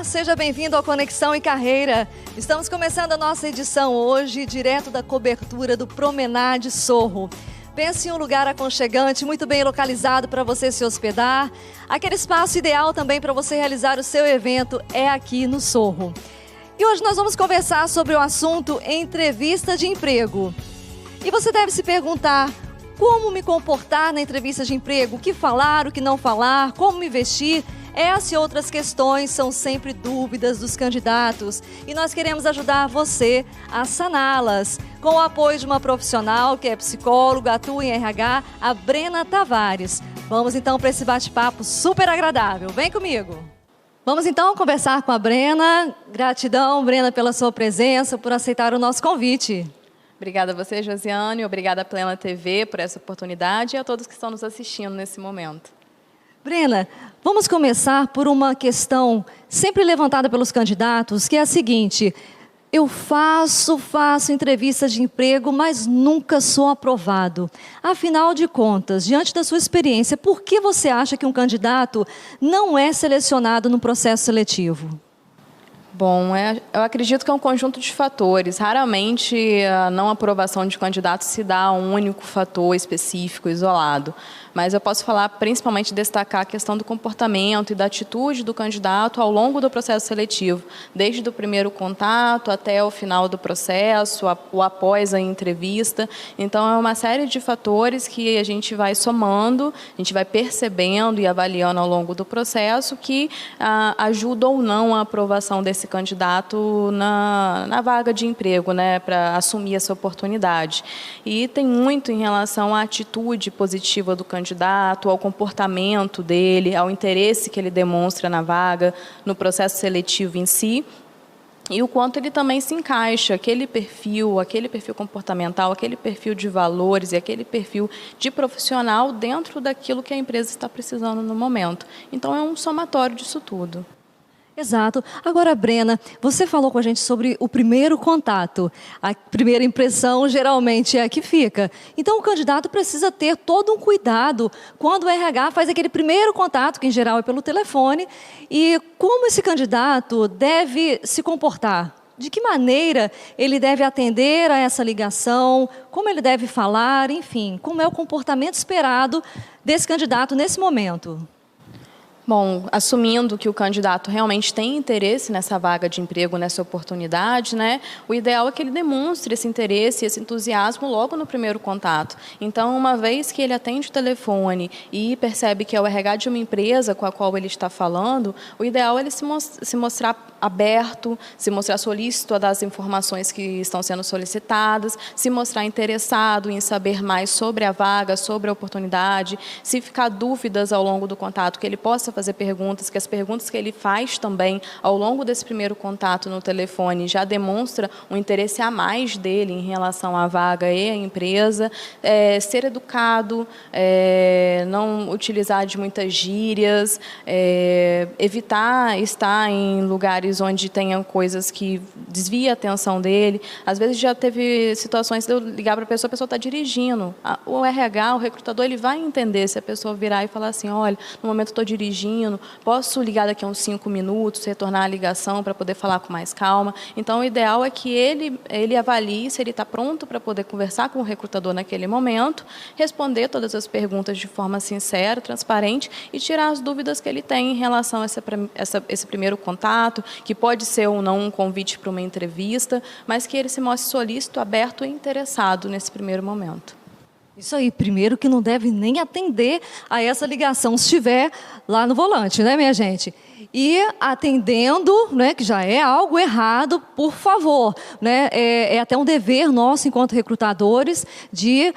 seja bem-vindo ao Conexão e Carreira. Estamos começando a nossa edição hoje, direto da cobertura do Promenade Sorro. Pense em um lugar aconchegante, muito bem localizado para você se hospedar. Aquele espaço ideal também para você realizar o seu evento é aqui no Sorro. E hoje nós vamos conversar sobre o assunto entrevista de emprego. E você deve se perguntar, como me comportar na entrevista de emprego? O que falar, o que não falar, como me vestir? Essas e outras questões são sempre dúvidas dos candidatos e nós queremos ajudar você a saná-las com o apoio de uma profissional que é psicóloga, atua em RH, a Brena Tavares. Vamos então para esse bate-papo super agradável. Vem comigo! Vamos então conversar com a Brena. Gratidão, Brena, pela sua presença, por aceitar o nosso convite. Obrigada a você, Josiane, obrigada à Plena TV por essa oportunidade e a todos que estão nos assistindo nesse momento. Brena, vamos começar por uma questão sempre levantada pelos candidatos, que é a seguinte: eu faço entrevistas de emprego, mas nunca sou aprovado. Afinal de contas, diante da sua experiência, por que você acha que um candidato não é selecionado no processo seletivo? Bom, eu acredito que é um conjunto de fatores. Raramente a não aprovação de candidatos se dá a um único fator específico, isolado. Mas eu posso falar, principalmente, destacar a questão do comportamento e da atitude do candidato ao longo do processo seletivo, desde o primeiro contato até o final do processo, o após a entrevista. Então, é uma série de fatores que a gente vai somando, a gente vai percebendo e avaliando ao longo do processo que ajuda ou não a aprovação desse candidato na vaga de emprego, né, para assumir essa oportunidade. E tem muito em relação à atitude positiva do candidato, ao comportamento dele, ao interesse que ele demonstra na vaga, no processo seletivo em si, e o quanto ele também se encaixa, aquele perfil comportamental, aquele perfil de valores e aquele perfil de profissional dentro daquilo que a empresa está precisando no momento. Então, é um somatório disso tudo. Exato. Agora, Brena, você falou com a gente sobre o primeiro contato. A primeira impressão geralmente é a que fica. Então, o candidato precisa ter todo um cuidado quando o RH faz aquele primeiro contato, que em geral é pelo telefone, e como esse candidato deve se comportar? De que maneira ele deve atender a essa ligação? Como ele deve falar? Enfim, como é o comportamento esperado desse candidato nesse momento? Bom, assumindo que o candidato realmente tem interesse nessa vaga de emprego, nessa oportunidade, né, o ideal é que ele demonstre esse interesse, esse entusiasmo logo no primeiro contato. Então, uma vez que ele atende o telefone e percebe que é o RH de uma empresa com a qual ele está falando, o ideal é ele se mostrar aberto, se mostrar solícito a dar as informações que estão sendo solicitadas, se mostrar interessado em saber mais sobre a vaga, sobre a oportunidade, se ficar dúvidas ao longo do contato, que ele possa fazer perguntas, que as perguntas que ele faz também ao longo desse primeiro contato no telefone já demonstra um interesse a mais dele em relação à vaga e à empresa, ser educado, não utilizar de muitas gírias, evitar estar em lugares onde tenham coisas que desviem a atenção dele. Às vezes já teve situações de eu ligar para a pessoa está dirigindo. O RH, o recrutador, ele vai entender se a pessoa virar e falar assim, olha, no momento eu estou dirigindo, posso ligar daqui a uns 5 minutos, retornar a ligação para poder falar com mais calma. Então, o ideal é que ele avalie se ele está pronto para poder conversar com o recrutador naquele momento, responder todas as perguntas de forma sincera, transparente e tirar as dúvidas que ele tem em relação a esse primeiro contato, que pode ser ou não um convite para uma entrevista, mas que ele se mostre solícito, aberto e interessado nesse primeiro momento. Isso aí, primeiro que não deve nem atender a essa ligação se estiver lá no volante, né, minha gente? E atendendo, né, que já é algo errado, por favor, né, é até um dever nosso, enquanto recrutadores, de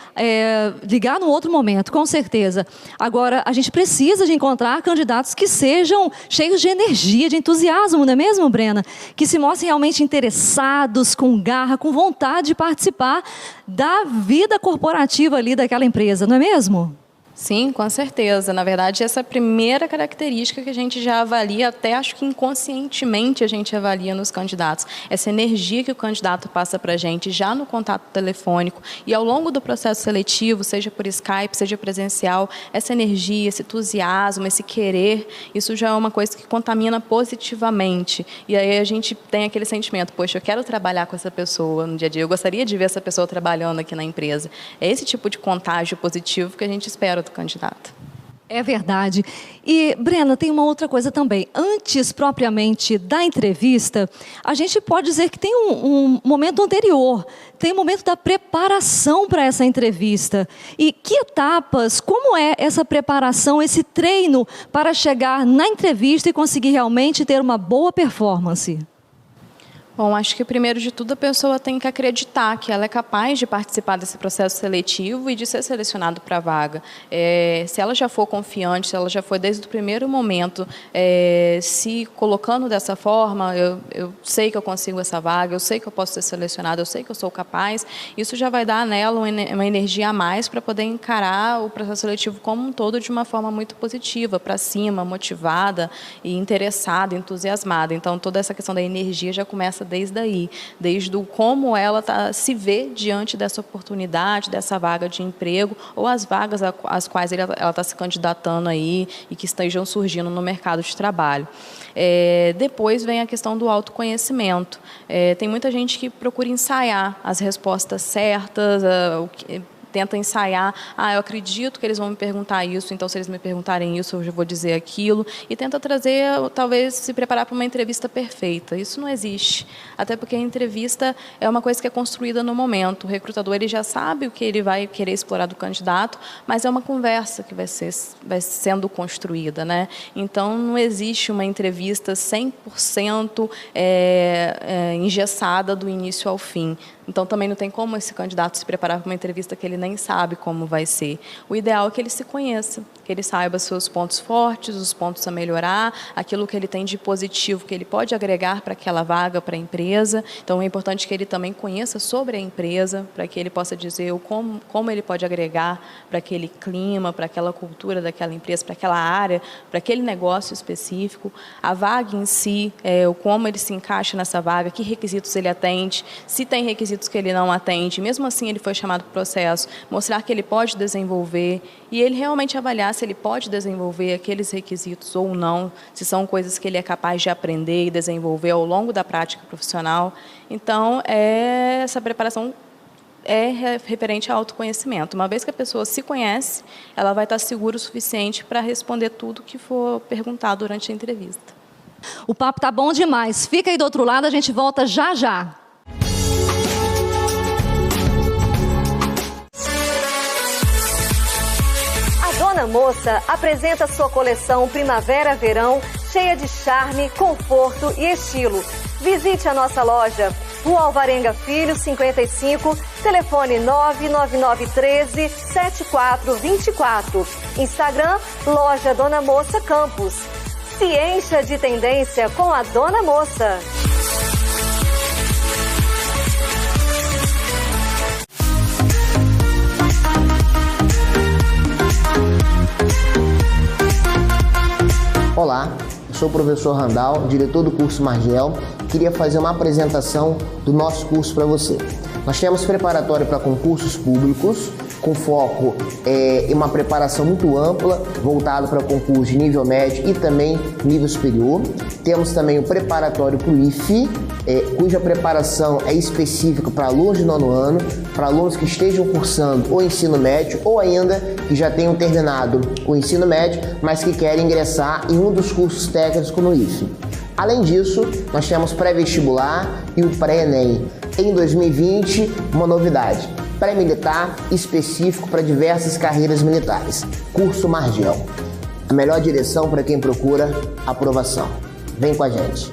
ligar no outro momento, com certeza. Agora, a gente precisa de encontrar candidatos que sejam cheios de energia, de entusiasmo, não é mesmo, Brena? Que se mostrem realmente interessados, com garra, com vontade de participar da vida corporativa ali daquela empresa, não é mesmo? Sim, com certeza. Na verdade, essa é a primeira característica que a gente já avalia, até acho que inconscientemente a gente avalia nos candidatos. Essa energia que o candidato passa para a gente já no contato telefônico e ao longo do processo seletivo, seja por Skype, seja presencial, essa energia, esse entusiasmo, esse querer, isso já é uma coisa que contamina positivamente. E aí a gente tem aquele sentimento, poxa, eu quero trabalhar com essa pessoa no dia a dia, eu gostaria de ver essa pessoa trabalhando aqui na empresa. É esse tipo de contágio positivo que a gente espera do candidato. É verdade. E, Brena, tem uma outra coisa também. Antes, propriamente, da entrevista, a gente pode dizer que tem um momento anterior, tem um momento da preparação para essa entrevista. E que etapas, como é essa preparação, esse treino para chegar na entrevista e conseguir realmente ter uma boa performance? Bom, acho que primeiro de tudo a pessoa tem que acreditar que ela é capaz de participar desse processo seletivo e de ser selecionado para a vaga. Se ela já for confiante, se ela já for desde o primeiro momento se colocando dessa forma, eu sei que eu consigo essa vaga, eu sei que eu posso ser selecionada, eu sei que eu sou capaz, isso já vai dar nela uma energia a mais para poder encarar o processo seletivo como um todo de uma forma muito positiva, para cima, motivada e interessada, entusiasmada. Então, toda essa questão da energia já começa desde aí, desde o como ela se vê diante dessa oportunidade, dessa vaga de emprego, ou as vagas às quais ela está se candidatando aí e que estejam surgindo no mercado de trabalho. Depois vem a questão do autoconhecimento. Tem muita gente que procura ensaiar as respostas certas, tenta ensaiar, eu acredito que eles vão me perguntar isso, então se eles me perguntarem isso, eu já vou dizer aquilo, e tenta trazer, talvez, se preparar para uma entrevista perfeita. Isso não existe, até porque a entrevista é uma coisa que é construída no momento. O recrutador ele já sabe o que ele vai querer explorar do candidato, mas é uma conversa que vai sendo construída, né? Então, não existe uma entrevista 100% engessada do início ao fim. Então, também não tem como esse candidato se preparar para uma entrevista que ele nem sabe como vai ser. O ideal é que ele se conheça, que ele saiba seus pontos fortes, os pontos a melhorar, aquilo que ele tem de positivo que ele pode agregar para aquela vaga, para a empresa. Então, é importante que ele também conheça sobre a empresa, para que ele possa dizer como ele pode agregar para aquele clima, para aquela cultura daquela empresa, para aquela área, para aquele negócio específico. A vaga em si, como ele se encaixa nessa vaga, que requisitos ele atende, se tem requisitos que ele não atende, mesmo assim ele foi chamado para o processo, mostrar que ele pode desenvolver e ele realmente avaliar se ele pode desenvolver aqueles requisitos ou não, se são coisas que ele é capaz de aprender e desenvolver ao longo da prática profissional. Então, essa preparação é referente ao autoconhecimento. Uma vez que a pessoa se conhece, ela vai estar segura o suficiente para responder tudo que for perguntado durante a entrevista. O papo tá bom demais. Fica aí do outro lado, a gente volta já já. Dona Moça apresenta sua coleção Primavera-Verão, cheia de charme, conforto e estilo. Visite a nossa loja, Rua Alvarenga Filho, 55, telefone 99913-7424. Instagram, Loja Dona Moça Campos. Se encha de tendência com a Dona Moça. Olá, eu sou o professor Randall, diretor do curso Margel. Queria fazer uma apresentação do nosso curso para você. Nós temos preparatório para concursos públicos, com foco em uma preparação muito ampla, voltado para concursos de nível médio e também nível superior. Temos também o preparatório para o IFE, cuja preparação é específica para alunos de 9º ano, para alunos que estejam cursando o ensino médio ou ainda que já tenham terminado o ensino médio, mas que querem ingressar em um dos cursos técnicos no IFE. Além disso, nós temos pré-vestibular e o pré-ENEM. Em 2020, uma novidade, pré-militar específico para diversas carreiras militares. Curso Margel. A melhor direção para quem procura aprovação. Vem com a gente.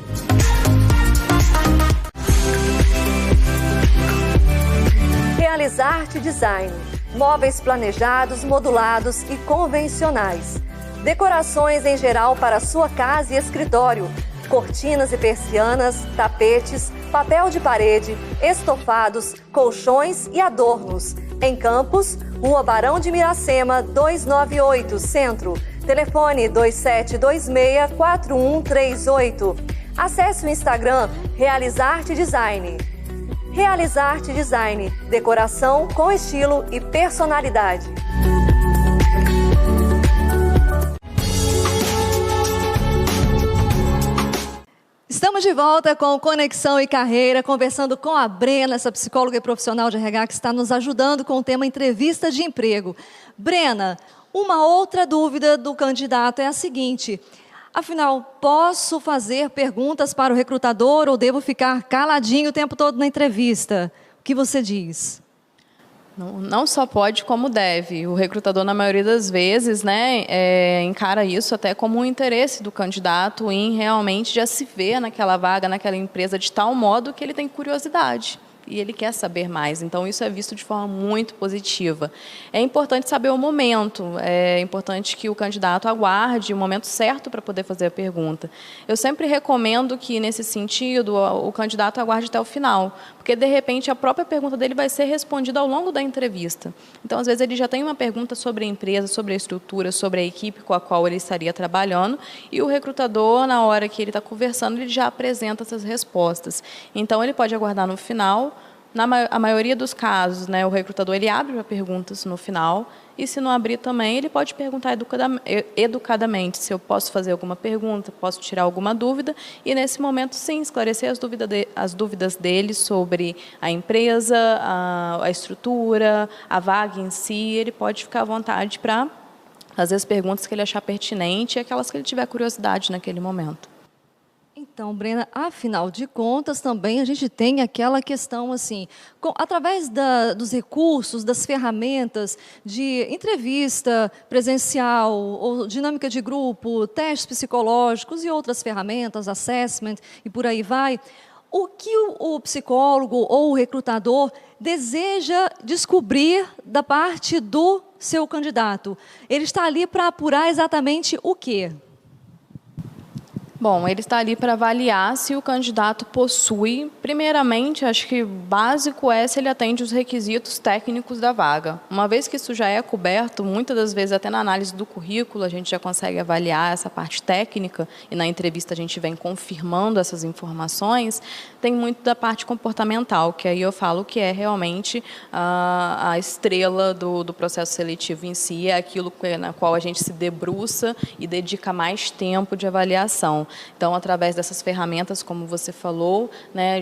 Realizarte Design. Móveis planejados, modulados e convencionais. Decorações em geral para sua casa e escritório. Cortinas e persianas, tapetes, papel de parede, estofados, colchões e adornos. Em Campos, Rua Barão de Miracema, 298, Centro. Telefone 2726-4138. Acesse o Instagram Realizarte Design. Realizarte Design, decoração com estilo e personalidade. Estamos de volta com Conexão e Carreira, conversando com a Brena, essa psicóloga e profissional de RH que está nos ajudando com o tema entrevista de emprego. Brena, uma outra dúvida do candidato é a seguinte: afinal, posso fazer perguntas para o recrutador ou devo ficar caladinho o tempo todo na entrevista? O que você diz? Não só pode, como deve. O recrutador, na maioria das vezes, encara isso até como um interesse do candidato em realmente já se ver naquela vaga, naquela empresa, de tal modo que ele tem curiosidade e ele quer saber mais. Então, isso é visto de forma muito positiva. É importante saber o momento, é importante que o candidato aguarde o momento certo para poder fazer a pergunta. Eu sempre recomendo que, nesse sentido, o candidato aguarde até o final, porque, de repente, a própria pergunta dele vai ser respondida ao longo da entrevista. Então, às vezes, ele já tem uma pergunta sobre a empresa, sobre a estrutura, sobre a equipe com a qual ele estaria trabalhando, e o recrutador, na hora que ele está conversando, ele já apresenta essas respostas. Então, ele pode aguardar no final. A maioria dos casos, o recrutador ele abre para perguntas no final, e se não abrir também, ele pode perguntar educadamente se eu posso fazer alguma pergunta, posso tirar alguma dúvida, e nesse momento, sim, esclarecer as dúvidas dele sobre a empresa, a estrutura, a vaga em si. Ele pode ficar à vontade para fazer as perguntas que ele achar pertinente e aquelas que ele tiver curiosidade naquele momento. Então, Brena, afinal de contas, também a gente tem aquela questão assim, através dos recursos, das ferramentas de entrevista presencial, ou dinâmica de grupo, testes psicológicos e outras ferramentas, assessment e por aí vai, o que o psicólogo ou o recrutador deseja descobrir da parte do seu candidato? Ele está ali para apurar exatamente o quê? Bom, ele está ali para avaliar se o candidato possui, primeiramente, acho que o básico é se ele atende os requisitos técnicos da vaga. Uma vez que isso já é coberto, muitas das vezes até na análise do currículo a gente já consegue avaliar essa parte técnica e na entrevista a gente vem confirmando essas informações. Tem muito da parte comportamental, que aí eu falo que é realmente a estrela do processo seletivo em si, é aquilo na qual a gente se debruça e dedica mais tempo de avaliação. Então, através dessas ferramentas, como você falou,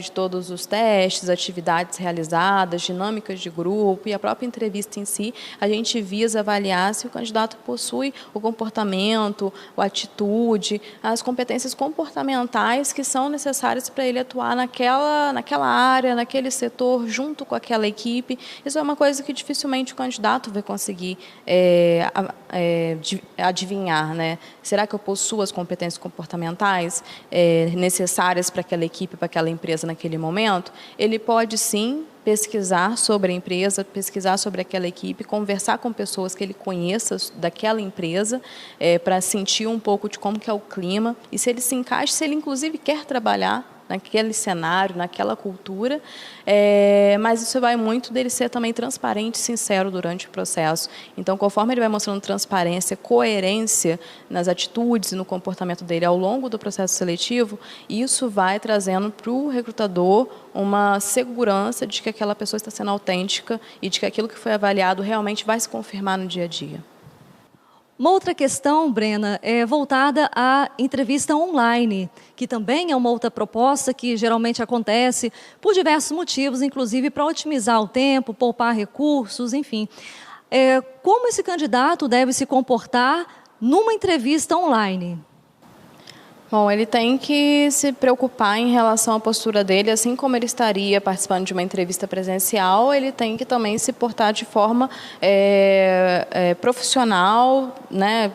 de todos os testes, atividades realizadas, dinâmicas de grupo e a própria entrevista em si, a gente visa avaliar se o candidato possui o comportamento, a atitude, as competências comportamentais que são necessárias para ele atuar naquela área, naquele setor, junto com aquela equipe. Isso é uma coisa que dificilmente o candidato vai conseguir adivinhar. Será que eu possuo as competências comportamentais necessárias para aquela equipe, para aquela empresa naquele momento? Ele pode, sim, pesquisar sobre a empresa, pesquisar sobre aquela equipe, conversar com pessoas que ele conheça daquela empresa, para sentir um pouco de como que é o clima, e se ele se encaixa, se ele, inclusive, quer trabalhar naquele cenário, naquela cultura, mas isso vai muito dele ser também transparente e sincero durante o processo. Então, conforme ele vai mostrando transparência, coerência nas atitudes e no comportamento dele ao longo do processo seletivo, isso vai trazendo para o recrutador uma segurança de que aquela pessoa está sendo autêntica e de que aquilo que foi avaliado realmente vai se confirmar no dia a dia. Uma outra questão, Brena, é voltada à entrevista online, que também é uma outra proposta que geralmente acontece por diversos motivos, inclusive para otimizar o tempo, poupar recursos, enfim. Como esse candidato deve se comportar numa entrevista online? Bom, ele tem que se preocupar em relação à postura dele, assim como ele estaria participando de uma entrevista presencial, ele tem que também se portar de forma profissional,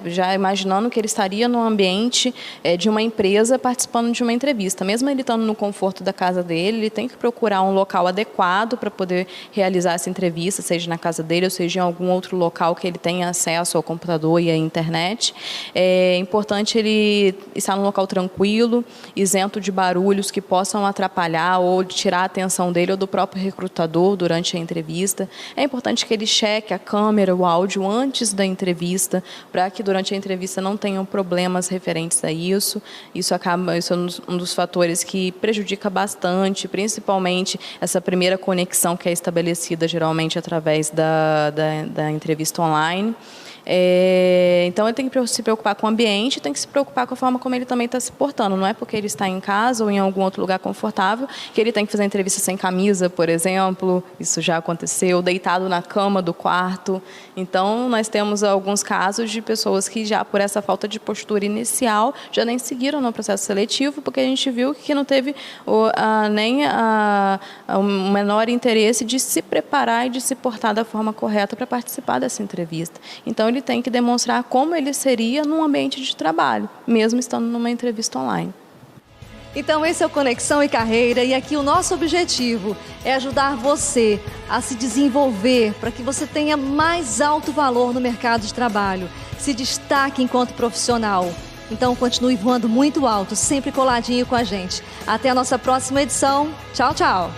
já imaginando que ele estaria no ambiente de uma empresa participando de uma entrevista. Mesmo ele estando no conforto da casa dele, ele tem que procurar um local adequado para poder realizar essa entrevista, seja na casa dele ou seja em algum outro local que ele tenha acesso ao computador e à internet. É importante ele estar num local local tranquilo, isento de barulhos que possam atrapalhar ou tirar a atenção dele ou do próprio recrutador durante a entrevista. É importante que ele cheque a câmera, o áudio antes da entrevista, para que durante a entrevista não tenham problemas referentes a isso. Isso é um dos fatores que prejudica bastante, principalmente essa primeira conexão que é estabelecida geralmente através da entrevista online. Então, ele tem que se preocupar com o ambiente, tem que se preocupar com a forma como ele também está se portando. Não é porque ele está em casa ou em algum outro lugar confortável que ele tem que fazer a entrevista sem camisa, por exemplo. Isso já aconteceu, deitado na cama do quarto. Então, nós temos alguns casos de pessoas que já, por essa falta de postura inicial, já nem seguiram no processo seletivo, porque a gente viu que não teve nem o menor interesse de se preparar e de se portar da forma correta para participar dessa entrevista. Então, ele tem que demonstrar como ele seria num ambiente de trabalho, mesmo estando numa entrevista online. Então, esse é o Conexão e Carreira, e aqui o nosso objetivo é ajudar você a se desenvolver para que você tenha mais alto valor no mercado de trabalho, se destaque enquanto profissional. Então, continue voando muito alto, sempre coladinho com a gente. Até a nossa próxima edição. Tchau, tchau!